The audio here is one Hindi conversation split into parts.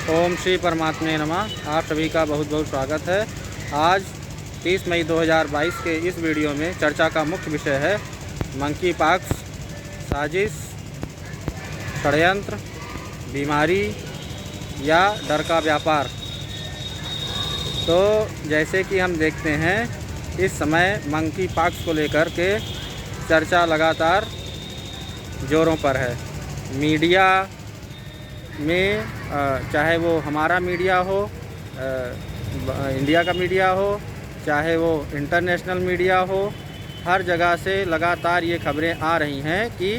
ओम श्री परमात्मे नमः। आप सभी का बहुत बहुत स्वागत है। आज 30 मई 2022 के इस वीडियो में चर्चा का मुख्य विषय है मंकी पॉक्स, साजिश, षड्यंत्र, बीमारी या डर का व्यापार। तो जैसे कि हम देखते हैं इस समय मंकी पॉक्स को लेकर के चर्चा लगातार जोरों पर है। मीडिया में चाहे वो हमारा मीडिया हो, इंडिया का मीडिया हो, चाहे वो इंटरनेशनल मीडिया हो, हर जगह से लगातार ये खबरें आ रही हैं कि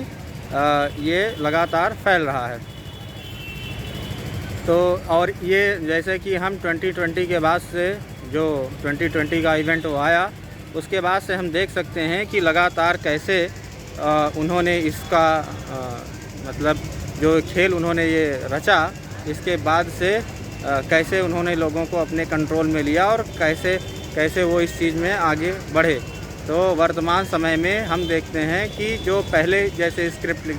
ये लगातार फैल रहा है। तो और ये जैसे कि हम 2020 के बाद से जो 2020 का इवेंट वो आया, उसके बाद से हम देख सकते हैं कि लगातार कैसे उन्होंने इसका मतलब जो खेल उन्होंने ये रचा, इसके बाद से कैसे उन्होंने लोगों को अपने कंट्रोल में लिया और कैसे वो इस चीज़ में आगे बढ़े। तो वर्तमान समय में हम देखते हैं कि जो पहले जैसे स्क्रिप्ट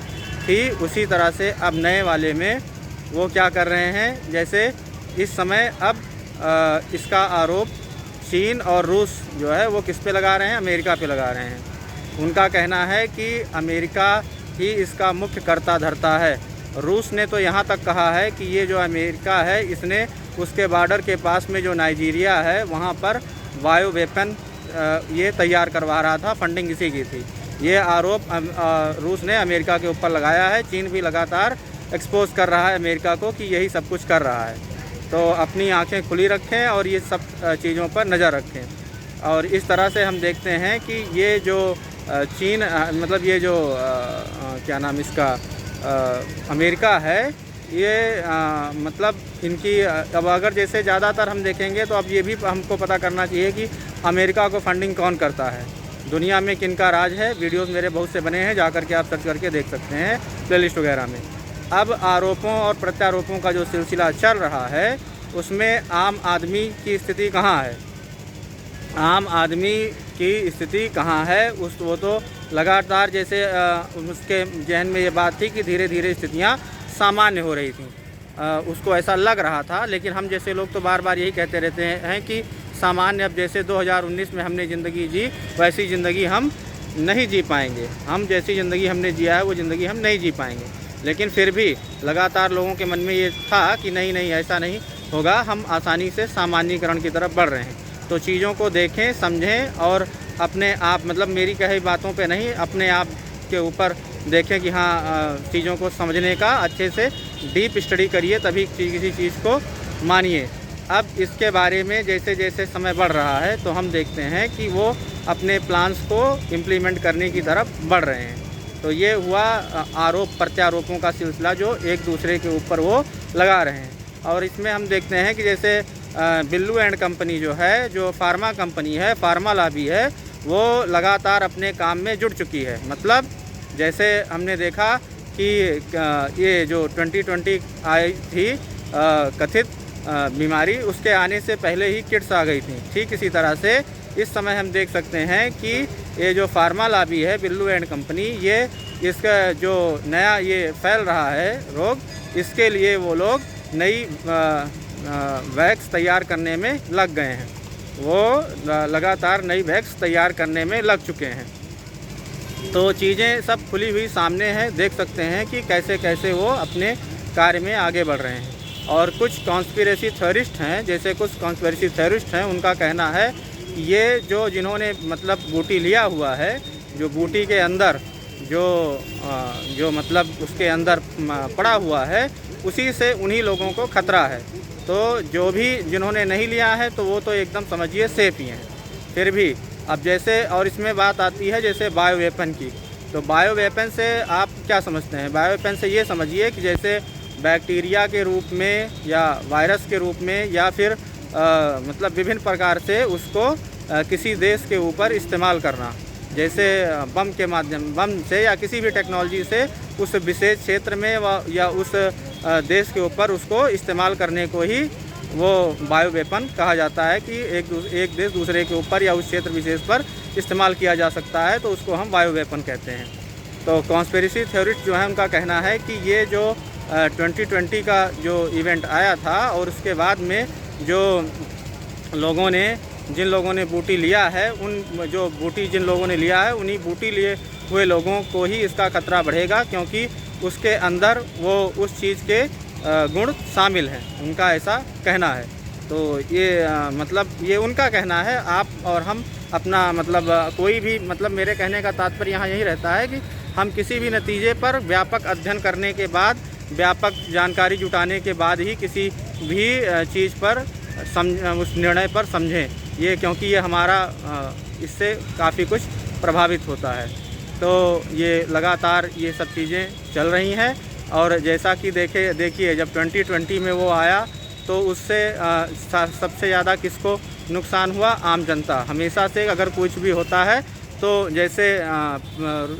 थी उसी तरह से अब नए वाले में वो क्या कर रहे हैं। जैसे इस समय अब इसका आरोप चीन और रूस जो है वो किस पे लगा रहे हैं, अमेरिका पे लगा रहे हैं। उनका कहना है कि अमेरिका ही इसका मुख्य कर्ता धर्ता है। रूस ने तो यहाँ तक कहा है कि ये जो अमेरिका है इसने उसके बॉर्डर के पास में जो नाइजीरिया है वहाँ पर बायो वेपन ये तैयार करवा रहा था, फंडिंग इसी की थी। ये आरोप रूस ने अमेरिका के ऊपर लगाया है। चीन भी लगातार एक्सपोज कर रहा है अमेरिका को कि यही सब कुछ कर रहा है। तो अपनी आंखें खुली रखें और ये सब चीज़ों पर नज़र रखें। और इस तरह से हम देखते हैं कि ये जो चीन मतलब ये जो क्या नाम इसका अमेरिका है, ये मतलब इनकी अब अगर जैसे ज़्यादातर हम देखेंगे तो अब ये भी हमको पता करना चाहिए कि अमेरिका को फंडिंग कौन करता है, दुनिया में किन का राज है। वीडियोस मेरे बहुत से बने हैं, जा कर के आप सर्च करके देख सकते हैं प्लेलिस्ट वगैरह में। अब आरोपों और प्रत्यारोपों का जो सिलसिला चल रहा है उसमें आम आदमी की स्थिति कहाँ है, आम आदमी की स्थिति कहाँ है। वो तो लगातार जैसे उसके जहन में ये बात थी कि धीरे धीरे स्थितियाँ सामान्य हो रही थी, उसको ऐसा लग रहा था। लेकिन हम जैसे लोग तो बार बार यही कहते रहते हैं कि सामान्य अब जैसे 2019 में हमने ज़िंदगी जी वैसी ज़िंदगी हम नहीं जी पाएंगे। हम जैसी ज़िंदगी हमने जिया है वो ज़िंदगी हम नहीं जी पाएंगे। लेकिन फिर भी लगातार लोगों के मन में ये था कि नहीं ऐसा नहीं होगा, हम आसानी से सामान्यीकरण की तरफ बढ़ रहे हैं। तो चीज़ों को देखें, समझें और अपने आप मतलब मेरी कही बातों पे नहीं, अपने आप के ऊपर देखें कि हाँ चीज़ों को समझने का अच्छे से डीप स्टडी करिए, तभी किसी चीज़ को मानिए। अब इसके बारे में जैसे जैसे समय बढ़ रहा है तो हम देखते हैं कि वो अपने प्लान्स को इम्प्लीमेंट करने की तरफ बढ़ रहे हैं। तो ये हुआ आरोप प्रत्यारोपों का सिलसिला जो एक दूसरे के ऊपर वो लगा रहे हैं। और इसमें हम देखते हैं कि जैसे बिल्लू एंड कंपनी जो है, जो फार्मा कंपनी है, फार्मा लॉबी है, वो लगातार अपने काम में जुट चुकी है। मतलब जैसे हमने देखा कि ये जो 2020 आई थी कथित बीमारी, उसके आने से पहले ही किट्स आ गई थी। ठीक इसी तरह से इस समय हम देख सकते हैं कि ये जो फार्मा लॉबी है, बिल्लू एंड कंपनी, ये इसका जो नया ये फैल रहा है रोग, इसके लिए वो लोग नई वैक्स तैयार करने में लग गए हैं। वो लगातार नई वैक्स तैयार करने में लग चुके हैं। तो चीज़ें सब खुली हुई सामने हैं, देख सकते हैं कि कैसे कैसे वो अपने कार्य में आगे बढ़ रहे हैं। और कुछ कॉन्स्पिरेसी थ्योरिस्ट हैं, जैसे कुछ कॉन्स्पिरेसी थ्योरिस्ट हैं, उनका कहना है ये जो जिन्होंने मतलब बूटी लिया हुआ है, जो बूटी के अंदर जो मतलब उसके अंदर पड़ा हुआ है, उसी से उन्हीं लोगों को खतरा है। तो जो भी जिन्होंने नहीं लिया है तो वो तो एकदम समझिए सेफ ही हैं। फिर भी अब जैसे और इसमें बात आती है जैसे बायो वेपन की। तो बायो वेपन से आप क्या समझते हैं? बायो वेपन से ये समझिए कि जैसे बैक्टीरिया के रूप में या वायरस के रूप में या फिर मतलब विभिन्न प्रकार से उसको किसी देश के ऊपर इस्तेमाल करना, जैसे बम के माध्यम बम से या किसी भी टेक्नोलॉजी से उस विशेष क्षेत्र में या उस देश के ऊपर उसको इस्तेमाल करने को ही वो बायो वेपन कहा जाता है कि एक देश दूसरे के ऊपर या उस क्षेत्र विशेष पर इस्तेमाल किया जा सकता है, तो उसको हम बायो वेपन कहते हैं। तो कॉन्स्पिरेसी थ्योरिस्ट जो है उनका कहना है कि ये जो 2020 का जो इवेंट आया था और उसके बाद में जो लोगों ने जिन लोगों ने बूटी लिया है, उन जो बूटी जिन लोगों ने लिया है उन्हीं बूटी लिए हुए लोगों को ही इसका खतरा बढ़ेगा, क्योंकि उसके अंदर वो उस चीज़ के गुण शामिल हैं, उनका ऐसा कहना है। तो ये मतलब ये उनका कहना है। आप और हम अपना मतलब कोई भी मतलब मेरे कहने का तात्पर्य यहाँ यही रहता है कि हम किसी भी नतीजे पर व्यापक अध्ययन करने के बाद, व्यापक जानकारी जुटाने के बाद ही किसी भी चीज़ पर उस निर्णय पर समझें, ये क्योंकि ये हमारा इससे काफ़ी कुछ प्रभावित होता है। तो ये लगातार ये सब चीज़ें चल रही हैं और जैसा कि देखिए जब 2020 में वो आया तो उससे सबसे ज़्यादा किसको नुकसान हुआ? आम जनता। हमेशा से अगर कुछ भी होता है तो जैसे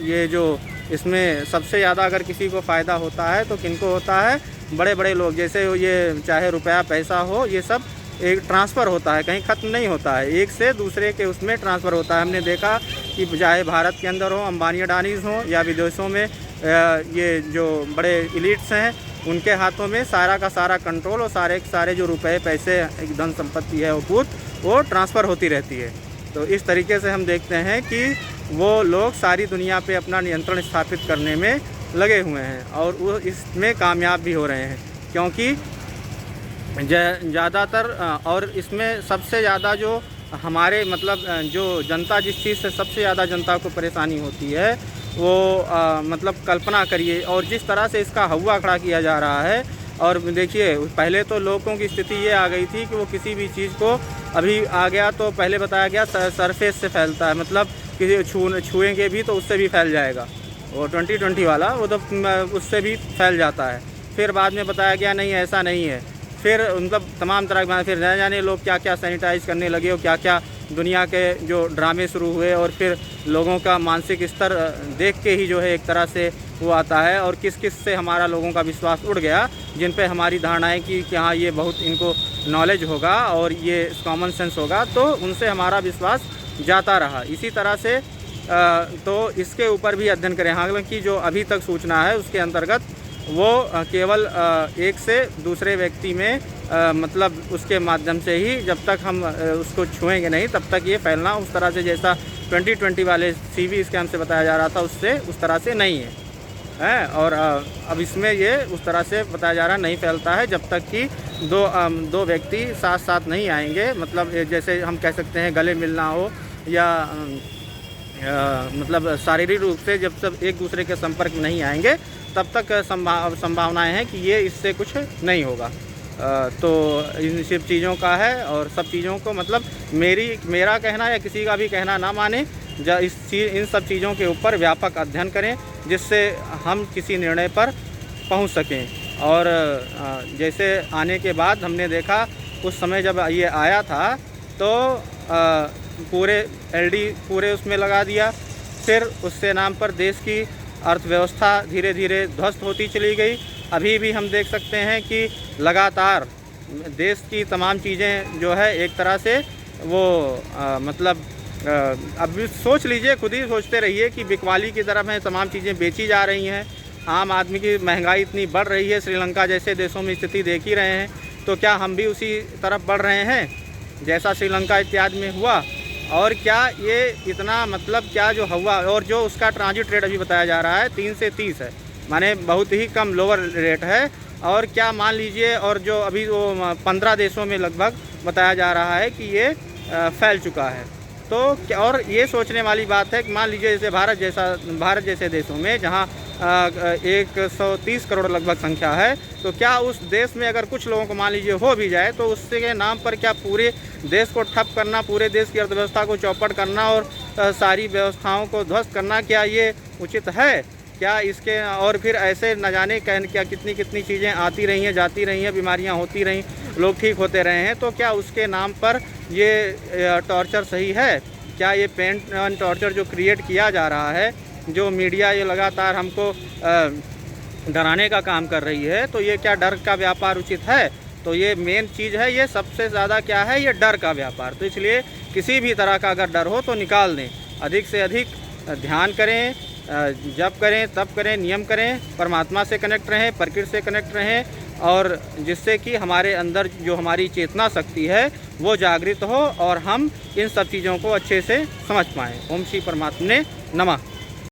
ये जो इसमें सबसे ज़्यादा अगर किसी को फ़ायदा होता है तो किनको होता है? बड़े बड़े लोग, जैसे ये चाहे रुपया पैसा हो, ये सब एक ट्रांसफ़र होता है, कहीं ख़त्म नहीं होता है, एक से दूसरे के उसमें ट्रांसफ़र होता है। हमने देखा कि चाहे भारत के अंदर हो, अंबानी अडानीज़ हों, या विदेशों में ये जो बड़े इलीट्स हैं उनके हाथों में सारा का सारा कंट्रोल और सारे के सारे जो रुपए पैसे धन संपत्ति है वो ट्रांसफ़र होती रहती है। तो इस तरीके से हम देखते हैं कि वो लोग सारी दुनिया पे अपना नियंत्रण स्थापित करने में लगे हुए हैं और वो इसमें कामयाब भी हो रहे हैं, क्योंकि ज़्यादातर और इसमें सबसे ज़्यादा जो हमारे मतलब जो जनता, जिस चीज़ से सबसे ज़्यादा जनता को परेशानी होती है वो मतलब कल्पना करिए, और जिस तरह से इसका हवा खड़ा किया जा रहा है। और देखिए पहले तो लोगों की स्थिति ये आ गई थी कि वो किसी भी चीज़ को अभी आ गया तो पहले बताया गया सरफेस से फैलता है, मतलब किसी छुएंगे भी तो उससे भी फैल जाएगा। वो 2020 वाला वो तो उससे भी फैल जाता है। फिर बाद में बताया गया नहीं ऐसा नहीं है, फिर मतलब तमाम तरह के फिर न जाने लोग क्या क्या सैनिटाइज करने लगे और क्या क्या दुनिया के जो ड्रामे शुरू हुए, और फिर लोगों का मानसिक स्तर देख के ही जो है एक तरह से वो आता है, और किस किस से हमारा लोगों का विश्वास उड़ गया, जिन पे हमारी धारणाएं कि हाँ ये बहुत इनको नॉलेज होगा और ये कॉमन सेंस होगा, तो उनसे हमारा विश्वास जाता रहा। इसी तरह से तो इसके ऊपर भी अध्ययन करें। हालांकि जो अभी तक सूचना है उसके अंतर्गत वो केवल एक से दूसरे व्यक्ति में मतलब उसके माध्यम से ही, जब तक हम उसको छुएंगे नहीं तब तक ये फैलना उस तरह से जैसा 2020 वाले सीवी स्कैम से बताया जा रहा था उससे उस तरह से नहीं है। और अब इसमें ये उस तरह से बताया जा रहा नहीं फैलता है जब तक कि दो व्यक्ति साथ साथ नहीं आएंगे, मतलब जैसे हम कह सकते हैं गले मिलना हो या मतलब शारीरिक रूप से जब सब एक दूसरे के संपर्क में नहीं आएंगे तब तक संभावनाएं हैं कि ये इससे कुछ नहीं होगा। तो इन सब चीज़ों का है, और सब चीज़ों को मतलब मेरा कहना या किसी का भी कहना ना माने, इन सब चीज़ों के ऊपर व्यापक अध्ययन करें जिससे हम किसी निर्णय पर पहुंच सकें। और जैसे आने के बाद हमने देखा उस समय जब ये आया था तो पूरे एलडी पूरे उसमें लगा दिया, फिर उससे नाम पर देश की अर्थव्यवस्था धीरे धीरे ध्वस्त होती चली गई। अभी भी हम देख सकते हैं कि लगातार देश की तमाम चीज़ें जो है एक तरह से वो मतलब अब सोच लीजिए, खुद ही सोचते रहिए कि बिकवाली की तरफ है, तमाम चीज़ें बेची जा रही हैं। आम आदमी की महंगाई इतनी बढ़ रही है, श्रीलंका जैसे देशों में स्थिति देख ही रहे हैं, तो क्या हम भी उसी तरफ बढ़ रहे हैं जैसा श्रीलंका इत्यादि में हुआ? और क्या ये इतना मतलब क्या जो हुआ, और जो उसका ट्रांजिट रेट अभी बताया जा रहा है 3 से 30 है, माने बहुत ही कम लोअर रेट है। और क्या मान लीजिए, और जो अभी वो 15 देशों में लगभग बताया जा रहा है कि ये फैल चुका है। तो और ये सोचने वाली बात है कि मान लीजिए जैसे भारत जैसे देशों में जहाँ 130 करोड़ लगभग संख्या है, तो क्या उस देश में अगर कुछ लोगों को मान लीजिए हो भी जाए तो उससे के नाम पर क्या पूरे देश को ठप करना, पूरे देश की अर्थव्यवस्था को चौपट करना और सारी व्यवस्थाओं को ध्वस्त करना, क्या ये उचित है? क्या इसके और फिर ऐसे न जाने क्या कितनी चीज़ें आती रही हैं, जाती रही हैं, बीमारियां होती रहीं, लोग ठीक होते रहे हैं, तो क्या उसके नाम पर ये टॉर्चर सही है? क्या ये पेन एंड टॉर्चर जो क्रिएट किया जा रहा है, जो मीडिया ये लगातार हमको डराने का काम कर रही है, तो ये क्या डर का व्यापार उचित है? तो ये मेन चीज़ है, ये सबसे ज़्यादा क्या है, ये डर का व्यापार। तो इसलिए किसी भी तरह का अगर डर हो तो निकाल दें, अधिक से अधिक ध्यान करें, जप करें, तप करें, नियम करें, परमात्मा से कनेक्ट रहें, प्रकृति से कनेक्ट रहें, और जिससे कि हमारे अंदर जो हमारी चेतना शक्ति है वो जागृत हो और हम इन सब चीज़ों को अच्छे से समझ पाएँ। ओम श्री परमात्मने नमः।